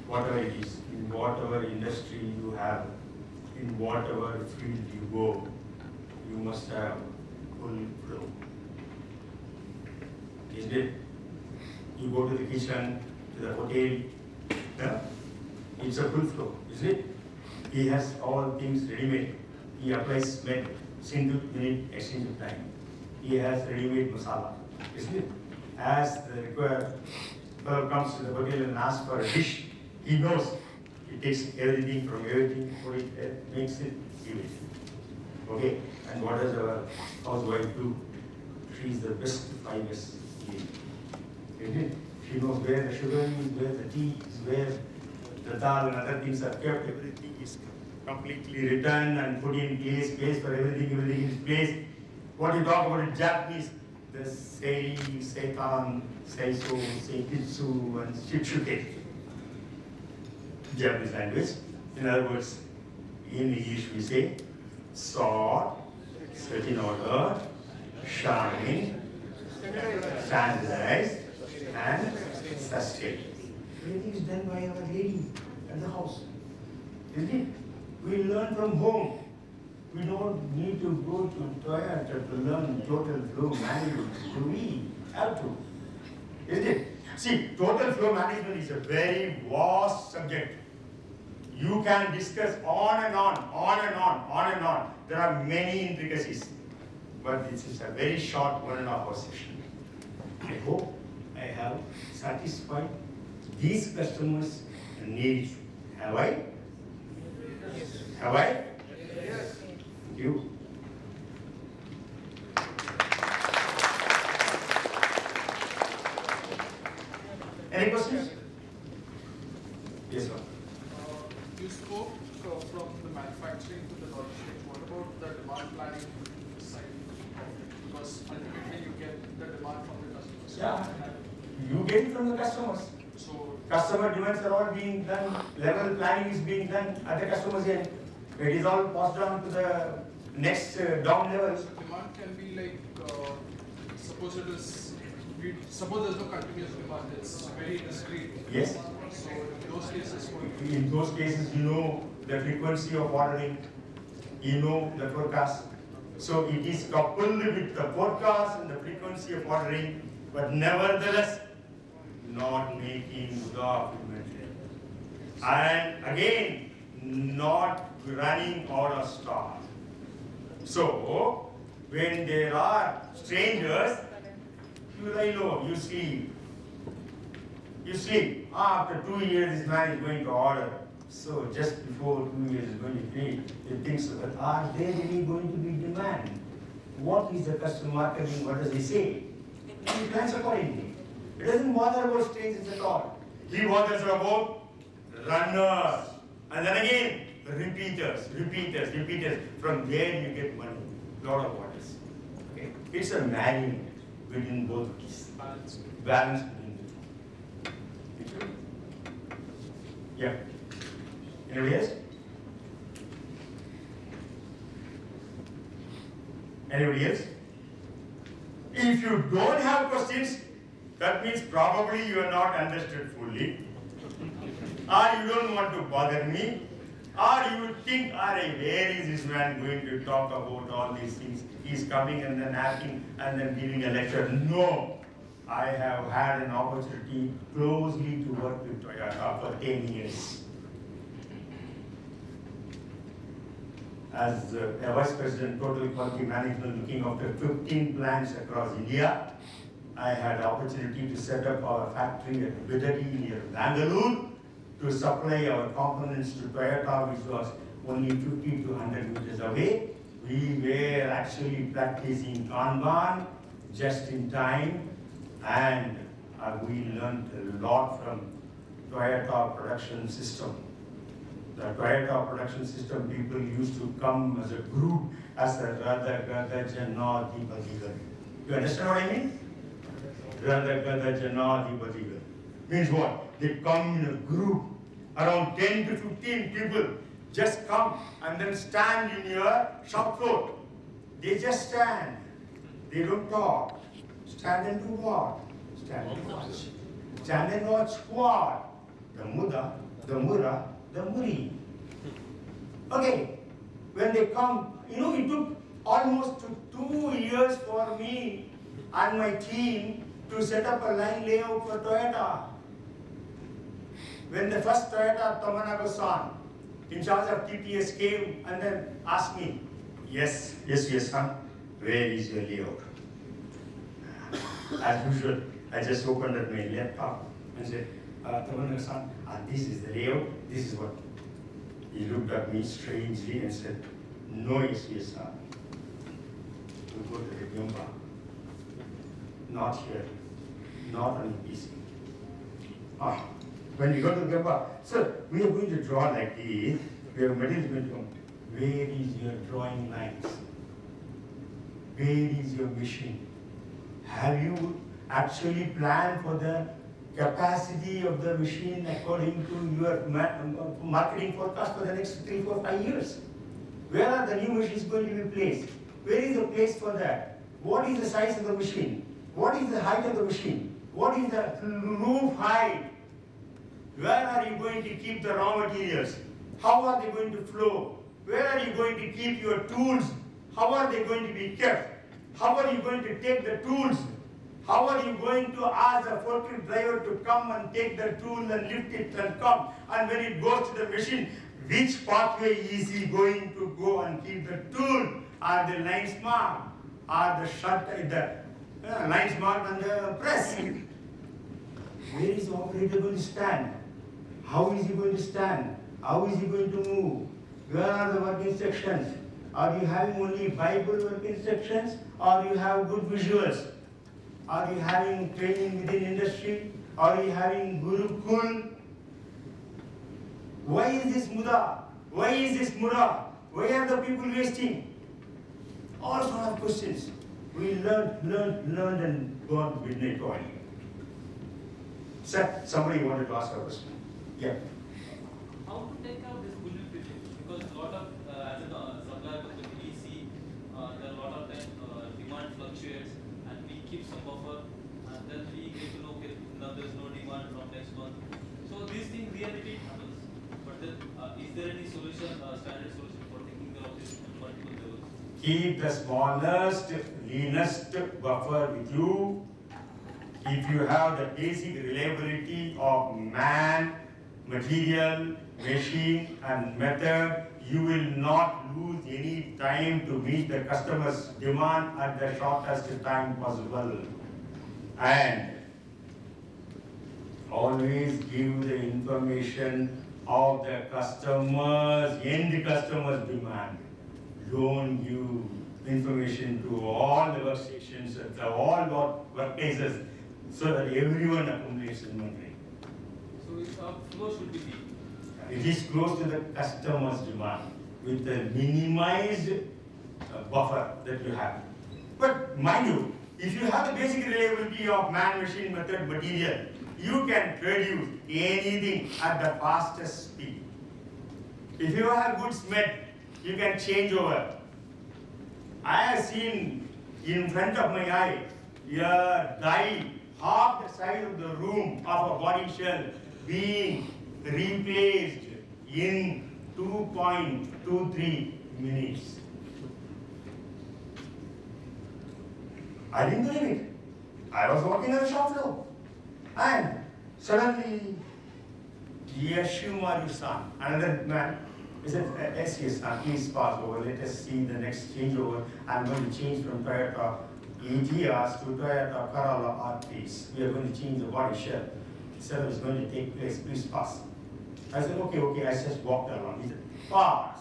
whatever it is, in whatever industry you have, in whatever field you go, you must have full flow. Isn't it? You go to the kitchen, to the hotel, yeah? It's a full flow, isn't it? He has all things ready-made. He applies cement, single minute exchange of time. He has ready-made masala, isn't it? As the required fellow comes to the hotel and asks for a dish, he knows. He takes everything from everything, put it there, makes it, give it. Okay, and what does our housewife do? She is the best finest lady. Isn't it? She knows where the sugar is, where the tea is, where the dal and other things are kept, everything is kept. completely written and put in place for everything in place. What you talk about in Japanese, the sei, seitan, seiso, seikitsu, and shitshuke. Japanese language. In other words, in English we say sort, set in order, shine, standardize, and sustain. Everything is done by our lady at the house. Isn't it? We learn from home. We don't need to go to Toyota to learn total flow management. We have to. Isn't it? See, total flow management is a very vast subject. You can discuss on and on, on and on, on and on. There are many intricacies. But this is a very short 1.5 hour session. I hope I have satisfied these customers' needs. Have I? Yes. Have I? Yes. Thank you. Any questions? Yes, sir. You spoke from the manufacturing to the logistics. What about the demand planning side of it? Because ultimately you get the demand from the customers. Yeah, you get it from the customers. So customer demands are all being done, level planning is being done at the customer's end. It is all passed down to the next down level. So demand can be like, suppose there's no continuous demand, it's very discrete. Yes. So in those cases, in those cases, you know the frequency of ordering, you know the forecast. So it is coupled with the forecast and the frequency of ordering, but nevertheless, not making the inventory. And again, not running out of stock. So, when there are strangers, you lie low, you sleep. You sleep. After 2 years, this man is going to order. So, just before 2 years is going to finish, he thinks, are there really going to be demand? What is the customer marketing? What does he say? He plans accordingly. It doesn't bother about strangers at all. He bothers about runners. And then again, repeaters. From there you get money. Lot of orders. Okay? It's a marrying between both these. Balance between the two. Yeah. Anybody else? Anybody else? If you don't have questions, that means probably you are not understood fully, or you don't want to bother me, or you think, where is this man going to talk about all these things? He's coming and then acting and then giving a lecture. No, I have had an opportunity closely to work with Toyota for 10 years. As a Vice President, Total Quality Management, looking after 15 plants across India, I had the opportunity to set up our factory at Bidadi near Bangalore to supply our components to Toyota, which was only 50 to 100 meters away. We were actually practicing Kanban just in time, and we learned a lot from Toyota production system. The Toyota production system people used to come as a group as a Radha Gada Jana Dipadigal. You understand what I mean? Radha Gada Jana Dipadigal. Means what? They come in a group, around 10 to 15 people, just come and then stand in your shop floor. They just stand. They don't talk. Stand and do what? Stand and watch. Stand and watch what? The Muda, the Mura, the Muri. Okay, when they come, it took almost 2 years for me and my team to set up a line layout for Toyota. When the first Toyota Tamanago-san, in charge of TPS, came and then asked me, yes, son, where is your layout? As usual, I just opened up my laptop and said, Tamanago-san, this is the layout, this is what. He looked at me strangely and said, no, yes, son. We'll go to the Gemba. Not here, not on the PC. When we go to Gemba, sir, we are going to draw like this, your management room. Where is your drawing lines? Where is your machine? Have you actually planned for the capacity of the machine according to your marketing forecast for the next 3, 4, 5 years? Where are the new machines going to be placed? Where is the place for that? What is the size of the machine? What is the height of the machine? What is the roof height? Where are you going to keep the raw materials? How are they going to flow? Where are you going to keep your tools? How are they going to be kept? How are you going to take the tools? How are you going to ask a forklift driver to come and take the tool and lift it and come? And when it goes to the machine, which pathway is he going to go and keep the tool? Are the lines marked? Are the lines marked on the press? Where is the operator going to stand? How is he going to stand? How is he going to move? Where are the work instructions? Are you having only Bible work instructions, or you have good visuals? Are you having training within industry? Are you having Gurukul? Why is this muda? Why is this mura? Why are the people wasting? All sort of questions. We learned and gone midnight oil. Sir, somebody wanted to ask a question. Yeah. How to take out this bullion period? Because a lot of, as a supplier company, we see there are a lot of times demand fluctuates and we keep some buffer and then we get to know, okay, now there's no demand from next month. So these things reality happens. But then, is there any solution, standard solution for taking care of this on multiple levels? Keep the smallest, leanest buffer with you. If you have the basic reliability of man, material, machine and method, you will not lose any time to meet the customer's demand at the shortest time possible. And always give the information of the customers, end customer's demand. Don't give information to all the workstations, all workplaces, so that everyone accumulates inventory. So flow should be deep. It is close to the customer's demand with the minimized buffer that you have. But mind you, if you have the basic reliability of man, machine, method, material, you can produce anything at the fastest speed. If you have good smell, you can change over. I have seen in front of my eye a die half the size of the room of a body shell being replaced in 2.23 minutes. I didn't believe it. I was walking on the shop floor and suddenly, Yashumaru-san, another man, he said, yes, please pass over, let us see the next changeover. I'm going to change from Toyota EGRs to Toyota Corolla RTs. We are going to change the body shell. He said it was going to take place, please pass. I said, okay, I just walked along. He said, pass.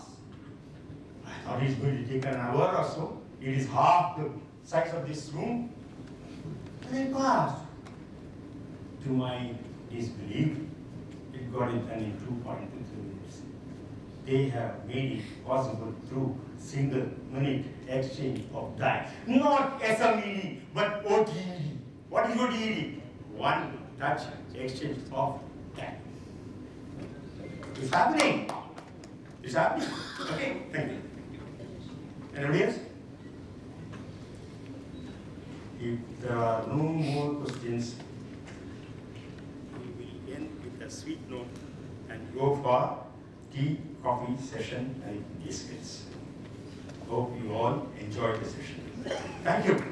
I thought he's going to take an hour or so. It is half the size of this room. And then passed. To my disbelief, it got it done in 2.23 minutes. They have made it possible through single minute exchange of die. Not SMED, but OTED. What is OTED? One touch exchange of die. It's happening. It's happening. Okay, thank you. Anybody else? If there are no more questions, we will end with a sweet note and go for tea, coffee session and biscuits. Hope you all enjoyed the session. Thank you.